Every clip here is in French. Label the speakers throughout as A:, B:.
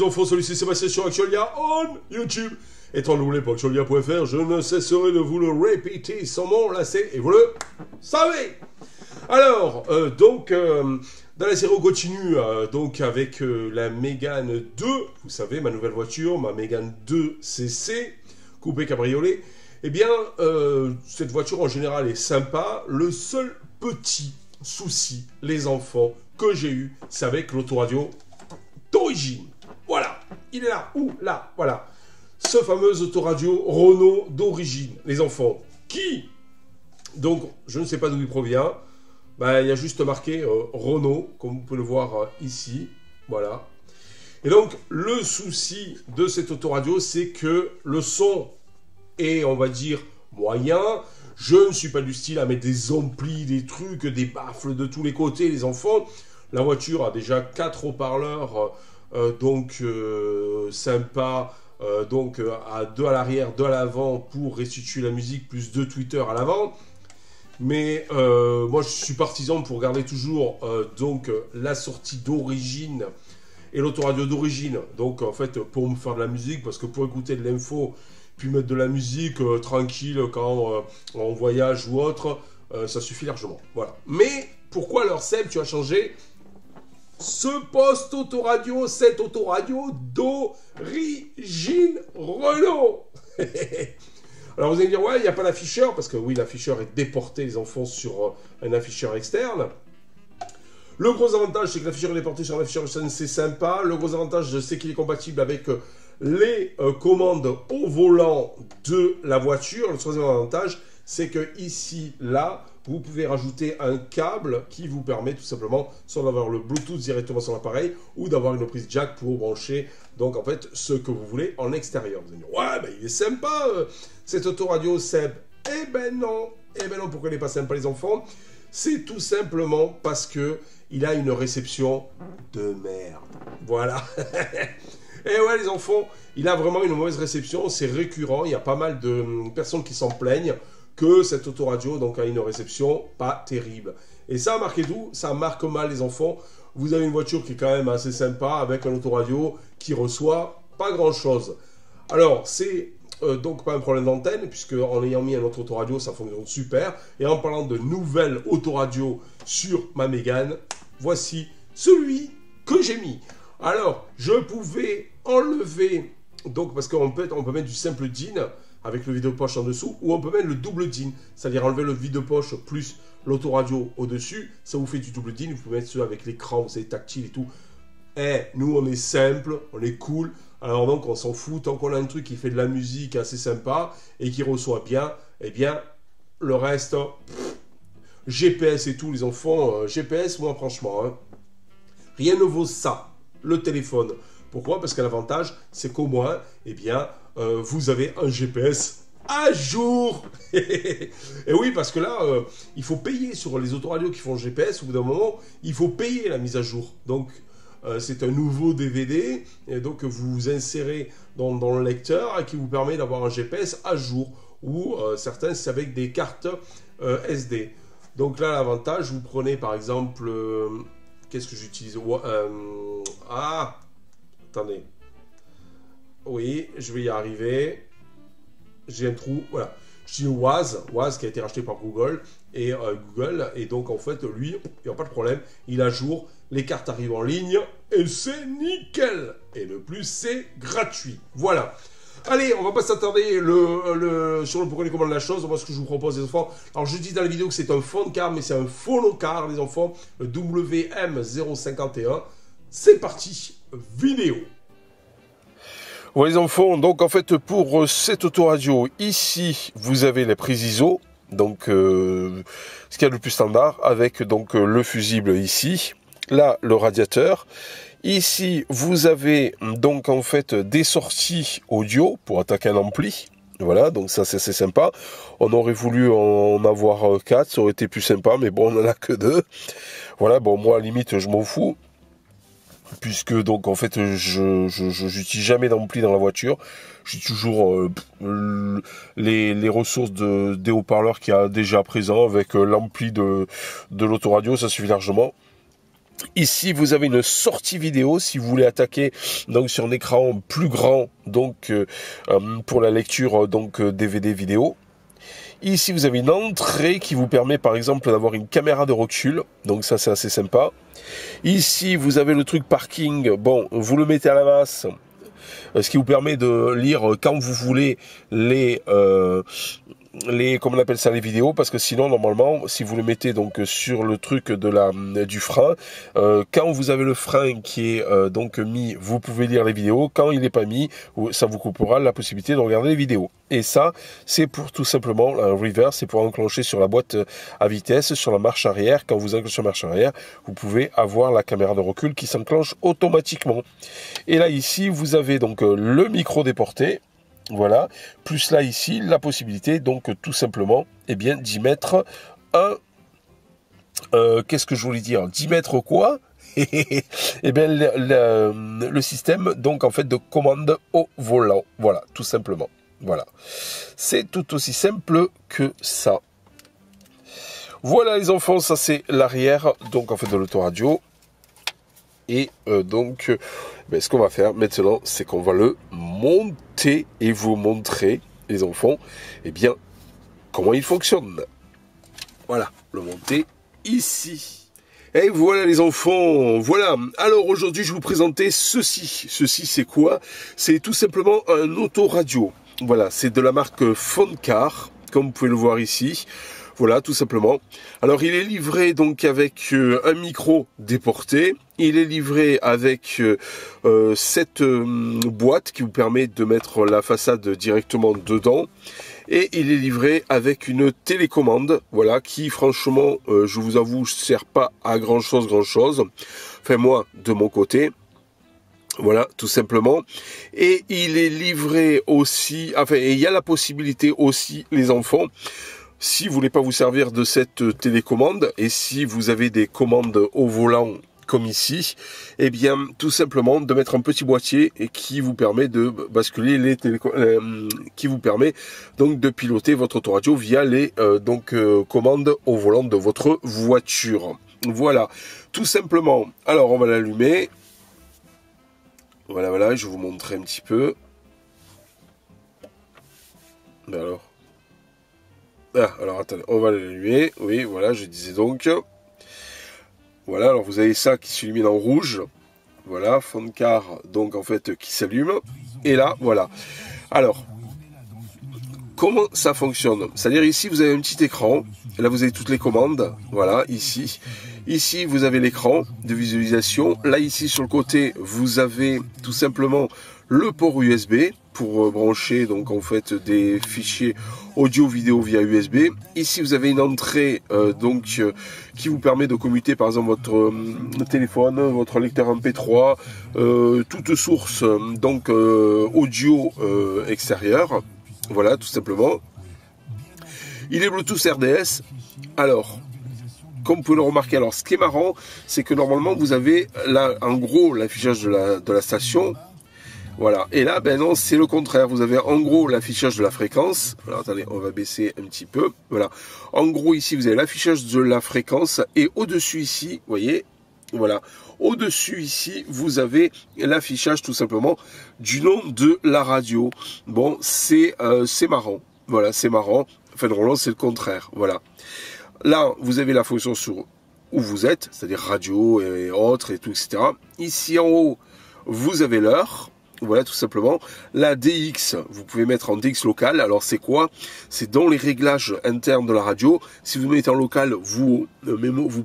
A: enfants, salut, c'est Sébastien sur Actualia on YouTube. Et www.actualia.fr, je ne cesserai de vous le répéter sans m'en lasser, et vous le savez. Alors, dans la série on continue, donc avec la Mégane 2, vous savez, ma nouvelle voiture, ma Mégane 2 CC, coupé cabriolet. Eh bien, cette voiture en général est sympa. Le seul petit souci, les enfants, que j'ai eu, c'est avec l'autoradio d'origine. Voilà, il est là, ou là, voilà. Ce fameux autoradio Renault d'origine, les enfants, qui, donc, je ne sais pas d'où il provient, ben, il y a juste marqué Renault, comme vous pouvez le voir ici, voilà. Et donc, le souci de cet autoradio, c'est que le son est, on va dire, moyen. Je ne suis pas du style à mettre des amplis, des trucs, des baffles de tous les côtés, les enfants. La voiture a déjà 4 haut-parleurs, sympa, à 2 à l'arrière, 2 à l'avant pour restituer la musique, plus 2 tweeters à l'avant. Mais moi je suis partisan pour garder toujours la sortie d'origine et l'autoradio d'origine. Donc en fait pour me faire de la musique, parce que pour écouter de l'info, puis mettre de la musique tranquille quand on voyage ou autre, ça suffit largement. Voilà. Mais pourquoi alors Seb, tu as changé ce poste autoradio, cette autoradio d'origine Renault? Alors vous allez me dire, ouais, il n'y a pas l'afficheur, parce que oui, l'afficheur est déporté, les enfants, sur un afficheur externe. Le gros avantage, c'est que l'afficheur est déporté sur un afficheur externe, c'est sympa. Le gros avantage, c'est qu'il est compatible avec les commandes au volant de la voiture. Le troisième avantage, c'est que ici, là, vous pouvez rajouter un câble qui vous permet tout simplement soit d'avoir le Bluetooth directement sur l'appareil ou d'avoir une prise jack pour brancher donc en fait ce que vous voulez en extérieur. Vous allez dire, ouais, ben, il est sympa cet autoradio Seb. Eh ben non, pourquoi il n'est pas sympa les enfants? C'est tout simplement parce que il a une réception de merde. Voilà. Et ouais les enfants, il a vraiment une mauvaise réception, c'est récurrent, il y a pas mal de personnes qui s'en plaignent que cet autoradio donc a une réception pas terrible. Et ça, marquez-vous, ça marque mal les enfants. Vous avez une voiture qui est quand même assez sympa avec un autoradio qui reçoit pas grand-chose. Alors, c'est donc pas un problème d'antenne, puisque en ayant mis un autre autoradio, ça fonctionne super. Et en parlant de nouvelles autoradios sur ma Mégane, voici celui que j'ai mis. Alors, je pouvais enlever, donc parce qu'on peut mettre du simple DIN, avec le vide-poche en dessous, ou on peut mettre le double DIN, c'est-à-dire enlever le vide-poche plus l'autoradio au-dessus, ça vous fait du double DIN, vous pouvez mettre ceux avec l'écran, vous savez, tactile et tout. Eh, nous on est simple, on est cool, alors donc on s'en fout, tant qu'on a un truc qui fait de la musique assez sympa, et qui reçoit bien, eh bien, le reste, GPS et tout, les enfants, GPS, moi franchement, hein, rien ne vaut ça, le téléphone. Pourquoi? Parce que l'avantage, c'est qu'au moins, eh bien, vous avez un GPS à jour. Et oui, parce que là, il faut payer sur les autoradios qui font le GPS. Au bout d'un moment, il faut payer la mise à jour. Donc, c'est un nouveau DVD et donc vous insérez dans le lecteur et qui vous permet d'avoir un GPS à jour. Ou certains, c'est avec des cartes SD. Donc là, l'avantage, vous prenez par exemple... qu'est-ce que j'utilise? Attendez. Oui, je vais y arriver. J'ai un trou, voilà. Je dis Waze qui a été racheté par Google. Et donc en fait, lui, il n'y a pas de problème. Il a jour, les cartes arrivent en ligne. Et c'est nickel. Et le plus, c'est gratuit. Voilà. Allez, on va pas s'attarder sur le pourquoi et comment de la chose. On voit ce que je vous propose, les enfants. Alors, je dis dans la vidéo que c'est un fond de car, mais c'est un faux car, les enfants. Le WM051. C'est parti. Vidéo.
B: Ouais, les enfants, donc en fait pour cette autoradio, ici vous avez les prises ISO, donc ce qu'il y a le plus standard, avec donc le fusible ici, là le radiateur. Ici vous avez donc en fait des sorties audio pour attaquer un ampli. Voilà, donc ça c'est sympa. On aurait voulu en avoir 4, ça aurait été plus sympa, mais bon on en a que 2. Voilà, bon moi à la limite je m'en fous. Puisque donc en fait je j'utilise jamais d'ampli dans la voiture, j'ai toujours les ressources des haut-parleurs qu'il y a déjà présent avec l'ampli de l'autoradio, ça suffit largement. Ici, vous avez une sortie vidéo si vous voulez attaquer donc sur un écran plus grand donc pour la lecture donc DVD vidéo. Ici, vous avez une entrée qui vous permet par exemple d'avoir une caméra de recul. Donc ça, c'est assez sympa. Ici, vous avez le truc parking. Bon, vous le mettez à la masse, ce qui vous permet de lire quand vous voulez comment on appelle ça, les vidéos, parce que sinon normalement si vous le mettez donc sur le truc du frein, quand vous avez le frein qui est donc mis, vous pouvez lire les vidéos. Quand il n'est pas mis, ça vous coupera la possibilité de regarder les vidéos. Et ça, c'est pour tout simplement un reverse, c'est pour enclencher sur la boîte à vitesse, sur la marche arrière. Quand vous enclenchez sur la marche arrière, vous pouvez avoir la caméra de recul qui s'enclenche automatiquement. Et là ici, vous avez donc le micro déporté. Voilà, plus là ici, la possibilité donc tout simplement d'y mettre un... qu'est-ce que je voulais dire? D'y mettre quoi? Le système donc en fait de commande au volant. Voilà, tout simplement. Voilà, c'est tout aussi simple que ça. Voilà les enfants, ça c'est l'arrière donc en fait de l'autoradio. Et ce qu'on va faire maintenant, c'est qu'on va le monter et vous montrer, les enfants, comment il fonctionne. Voilà, le monter ici. Et voilà les enfants, voilà. Alors aujourd'hui, je vais vous présenter ceci. Ceci, c'est quoi? C'est tout simplement un autoradio. Voilà, c'est de la marque Foncar, comme vous pouvez le voir ici. Voilà, tout simplement. Alors, il est livré donc avec un micro déporté. Il est livré avec cette boîte qui vous permet de mettre la façade directement dedans. Et il est livré avec une télécommande, voilà, qui franchement, je vous avoue, ne sert pas à grand chose. Enfin, moi, de mon côté. Voilà, tout simplement. Et il est livré aussi, et il y a la possibilité aussi, les enfants, si vous voulez pas vous servir de cette télécommande, et si vous avez des commandes au volant comme ici, tout simplement de mettre un petit boîtier et qui vous permet de basculer qui vous permet donc de piloter votre autoradio via les commandes au volant de votre voiture. Voilà, tout simplement. Alors on va l'allumer. Voilà, je vais vous montrer un petit peu. Alors attendez, on va l'allumer. Oui, voilà, je disais donc. Voilà, alors vous avez ça qui s'illumine en rouge. Voilà, fond de car, donc en fait, qui s'allume. Et là, voilà. Alors, comment ça fonctionne? C'est-à-dire ici, vous avez un petit écran. Et là, vous avez toutes les commandes. Voilà, ici. Ici, vous avez l'écran de visualisation. Là, ici, sur le côté, vous avez tout simplement le port USB pour brancher donc en fait des fichiers audio-vidéo via USB. Ici, vous avez une entrée qui vous permet de commuter par exemple votre téléphone, votre lecteur MP3, toute source audio extérieure. Voilà, tout simplement. Il est Bluetooth RDS. Alors, comme vous pouvez le remarquer, alors ce qui est marrant, c'est que normalement vous avez là en gros l'affichage de la station. Voilà, et là, non, c'est le contraire. Vous avez en gros l'affichage de la fréquence. Alors attendez, on va baisser un petit peu. Voilà, en gros ici, vous avez l'affichage de la fréquence et au-dessus ici, vous voyez, voilà, au-dessus ici, vous avez l'affichage tout simplement du nom de la radio. Bon, c'est marrant. Voilà, c'est marrant. Enfin, normalement, c'est le contraire. Voilà. Là, vous avez la fonction sur où vous êtes, c'est-à-dire radio et autres et tout, etc. Ici en haut, vous avez l'heure. Voilà, tout simplement. La DX, vous pouvez mettre en DX local. Alors, c'est quoi? C'est dans les réglages internes de la radio. Si vous mettez en local, vous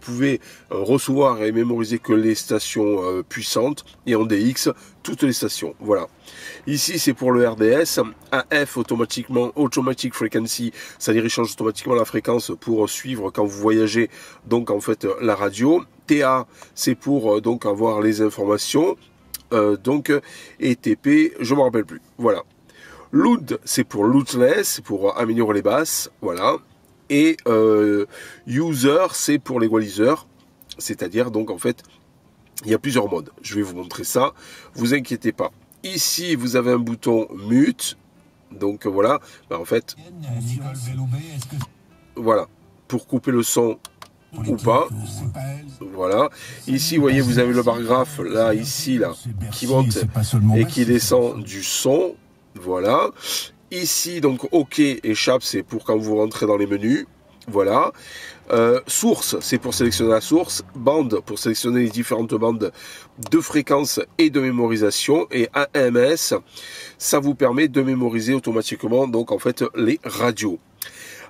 B: pouvez recevoir et mémoriser que les stations puissantes. Et en DX, toutes les stations. Voilà. Ici, c'est pour le RDS. AF, Automatic Frequency, c'est-à-dire il change automatiquement la fréquence pour suivre quand vous voyagez, donc en fait, la radio. TA, c'est pour donc avoir les informations. Et TP, je me rappelle plus. Voilà. Loud, c'est pour lootless, c'est pour améliorer les basses. Voilà. Et user, c'est pour l'égaliseur. C'est-à-dire, donc, en fait, il y a plusieurs modes. Je vais vous montrer ça. Vous inquiétez pas. Ici, vous avez un bouton mute. Donc, voilà. En fait, voilà. Pour couper le son ou pas. Voilà. Ici, vous voyez, vous avez le bar graphe, là, ici, là, qui monte et qui descend du son. Voilà. Ici, donc, OK, échappe, c'est pour quand vous rentrez dans les menus. Voilà. Source, c'est pour sélectionner la source. Bande, pour sélectionner les différentes bandes de fréquence et de mémorisation. Et AMS, ça vous permet de mémoriser automatiquement, donc, en fait, les radios.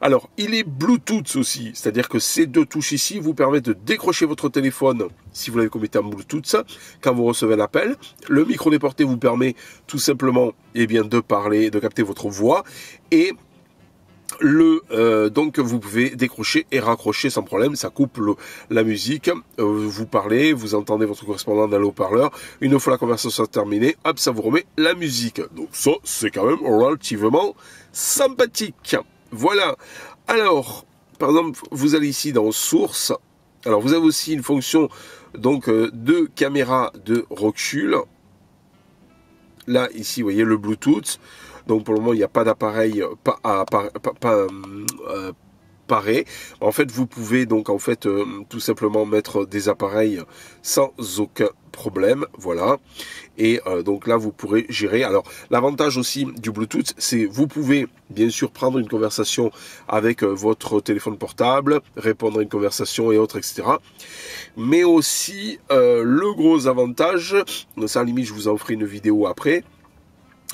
B: Alors, il est Bluetooth aussi, c'est-à-dire que ces deux touches ici vous permettent de décrocher votre téléphone si vous l'avez connecté en Bluetooth quand vous recevez l'appel. Le micro déporté vous permet tout simplement de parler, de capter votre voix et donc vous pouvez décrocher et raccrocher sans problème, ça coupe la musique, vous parlez, vous entendez votre correspondant dans le haut-parleur, une fois la conversation terminée, hop, ça vous remet la musique. Donc ça, c'est quand même relativement sympathique. Voilà. Alors, par exemple, vous allez ici dans Source. Alors, vous avez aussi une fonction donc de caméra de recul. Là, ici, vous voyez le Bluetooth. Donc, pour le moment, il n'y a pas d'appareil paré. En fait, vous pouvez donc en fait tout simplement mettre des appareils sans aucun problème, voilà. Et donc là, vous pourrez gérer. Alors, l'avantage aussi du Bluetooth, c'est vous pouvez bien sûr prendre une conversation avec votre téléphone portable, répondre à une conversation et autres, etc. Mais aussi, le gros avantage, ça à la limite, je vous en ferai une vidéo après.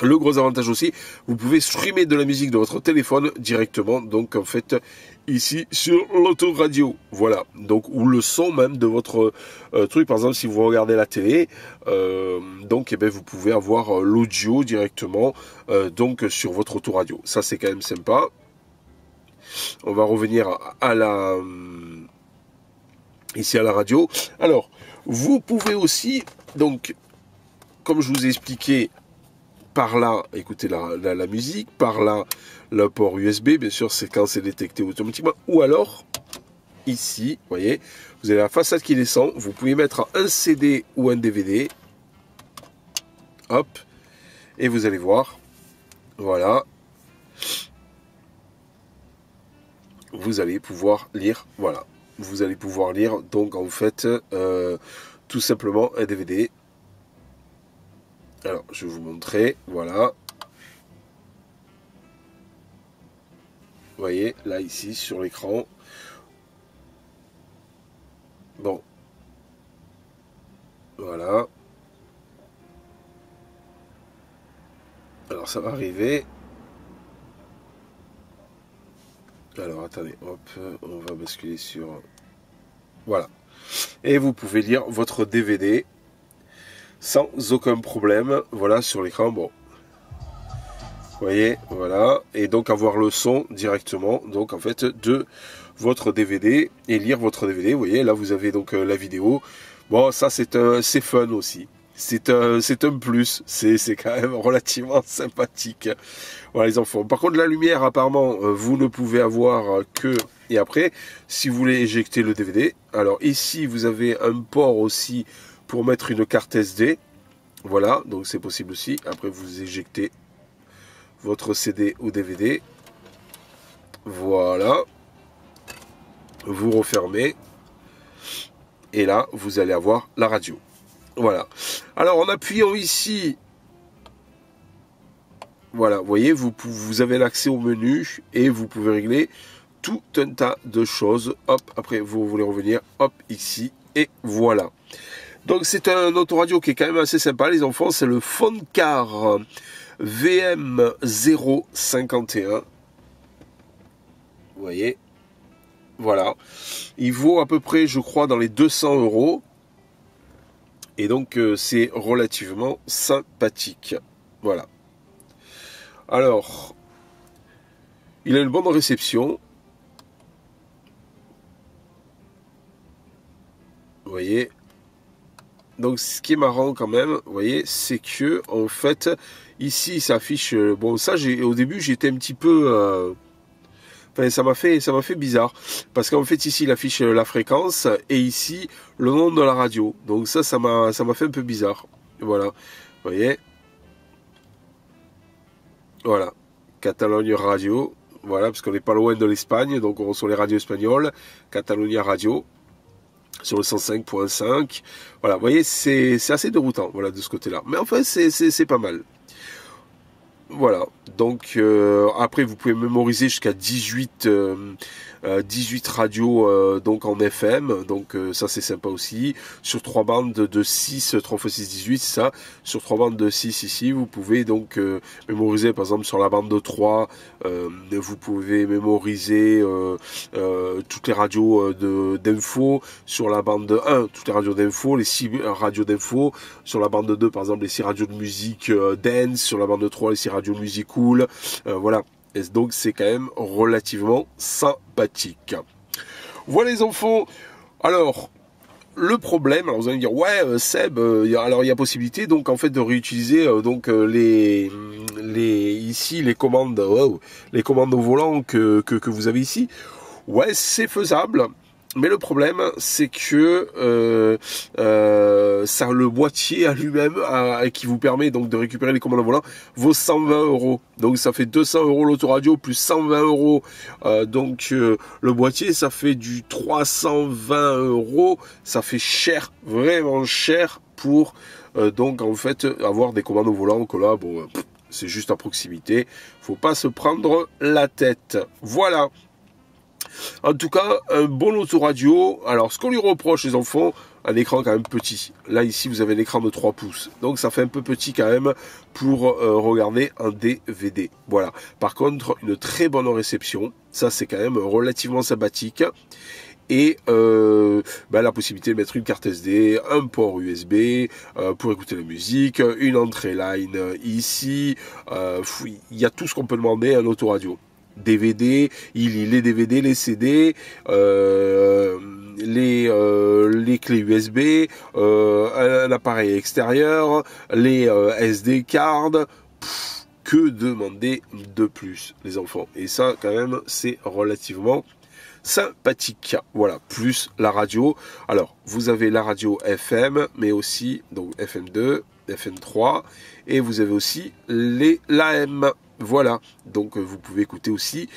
B: Le gros avantage aussi, vous pouvez streamer de la musique de votre téléphone directement, donc en fait, ici sur l'autoradio, voilà, donc ou le son même de votre truc, par exemple si vous regardez la télé, donc vous pouvez avoir l'audio directement donc sur votre autoradio, ça c'est quand même sympa. On va revenir à la ici à la radio. Alors, vous pouvez aussi, donc, comme je vous ai expliqué, par là, écoutez la musique, par là, le port USB, bien sûr, c'est quand c'est détecté automatiquement, ou alors, ici, vous voyez, vous avez la façade qui descend, vous pouvez mettre un CD ou un DVD, hop, et vous allez voir, voilà, vous allez pouvoir lire, voilà, vous allez pouvoir lire, donc, en fait, tout simplement un DVD. Alors, je vais vous montrer, voilà. Vous voyez, là, ici, sur l'écran. Bon. Voilà. Alors, ça va arriver. Alors, attendez, hop, on va basculer sur... Voilà. Et vous pouvez lire votre DVD sans aucun problème, voilà, sur l'écran, bon. Vous voyez, voilà, et donc avoir le son directement, donc en fait, de votre DVD, et lire votre DVD, vous voyez, là vous avez donc la vidéo, bon, ça c'est fun aussi, c'est un plus, c'est quand même relativement sympathique, voilà les enfants. Par contre la lumière, apparemment, vous ne pouvez avoir que, et après, si vous voulez éjecter le DVD, alors ici vous avez un port aussi, pour mettre une carte SD, voilà, donc c'est possible aussi. Après vous éjectez votre CD ou DVD, voilà, vous refermez, et là vous allez avoir la radio, voilà. Alors en appuyant ici, voilà, vous voyez, vous avez l'accès au menu, et vous pouvez régler tout un tas de choses, hop, après vous voulez revenir, hop, ici, et voilà. Donc c'est un autoradio qui est quand même assez sympa les enfants, c'est le Foncar VM051. Vous voyez, voilà. Il vaut à peu près, je crois, dans les 200 €. Et donc c'est relativement sympathique. Voilà. Alors, il a une bonne réception. Vous voyez. Donc ce qui est marrant quand même, vous voyez, c'est que en fait, ici ça affiche, bon ça au début j'étais un petit peu, enfin ça m'a fait bizarre, parce qu'en fait ici il affiche la fréquence, et ici le nom de la radio, donc ça m'a fait un peu bizarre, voilà, vous voyez, voilà, Catalogne Radio, Voilà, parce qu'on n'est pas loin de l'Espagne, donc on reçoit les radios espagnoles, Catalonia Radio, sur le 105.5. Voilà, vous voyez, c'est assez déroutant, voilà, de ce côté-là. Mais enfin, c'est pas mal. Voilà, donc après vous pouvez mémoriser jusqu'à 18 radios donc en FM, donc ça c'est sympa aussi, sur 3 bandes de 6, 3 x 6, 18, ça, sur 3 bandes de 6 ici, vous pouvez donc mémoriser par exemple sur la bande de 3, vous pouvez mémoriser toutes les radios d'info, sur la bande de 1, toutes les radios d'info, les 6 radios d'info, sur la bande de 2 par exemple les 6 radios de musique dance, sur la bande de 3 les 6 radios music cool, voilà. Et donc c'est quand même relativement sympathique. Voilà les enfants. Alors le problème, alors vous allez me dire ouais Seb, alors il y a possibilité donc en fait de réutiliser donc ici les commandes au volant que vous avez ici. Ouais, c'est faisable. Mais le problème, c'est que ça, le boîtier à lui-même, qui vous permet donc de récupérer les commandes au volant, vaut 120 €. Donc ça fait 200 € l'autoradio plus 120 €. Donc le boîtier, ça fait du 320 €. Ça fait cher, vraiment cher pour donc en fait avoir des commandes au volant. Que là, bon, c'est juste à proximité. Faut pas se prendre la tête. Voilà. En tout cas, un bon autoradio. Alors, ce qu'on lui reproche, les enfants, un écran quand même petit. Là, ici, vous avez l'écran de 3 pouces. Donc, ça fait un peu petit quand même pour regarder un DVD. Voilà. Par contre, une très bonne réception. Ça, c'est quand même relativement sympathique. Et la possibilité de mettre une carte SD, un port USB pour écouter la musique, une entrée line ici. Il y a tout ce qu'on peut demander à un autoradio. DVD, il lit les DVD, les CD, les clés USB, un appareil extérieur, les SD cards. Que demander de plus, les enfants? Et ça, quand même, c'est relativement sympathique. Voilà, plus la radio. Alors, vous avez la radio FM, mais aussi donc FM2, FM3, et vous avez aussi l'AM. Voilà, donc vous pouvez écouter aussi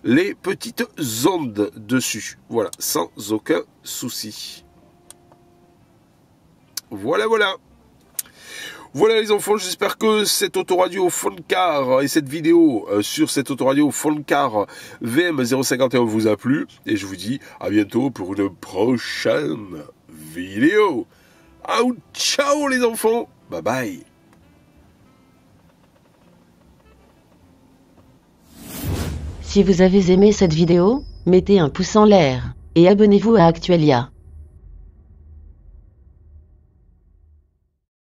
B: les petites ondes dessus. Voilà, sans aucun souci. Voilà. Voilà les enfants, j'espère que cette autoradio Foncar et cette vidéo sur cette autoradio Foncar VM051 vous a plu. Et je vous dis à bientôt pour une prochaine vidéo. Ciao les enfants, bye bye.
C: Si vous avez aimé cette vidéo, mettez un pouce en l'air et abonnez-vous à Actuelia.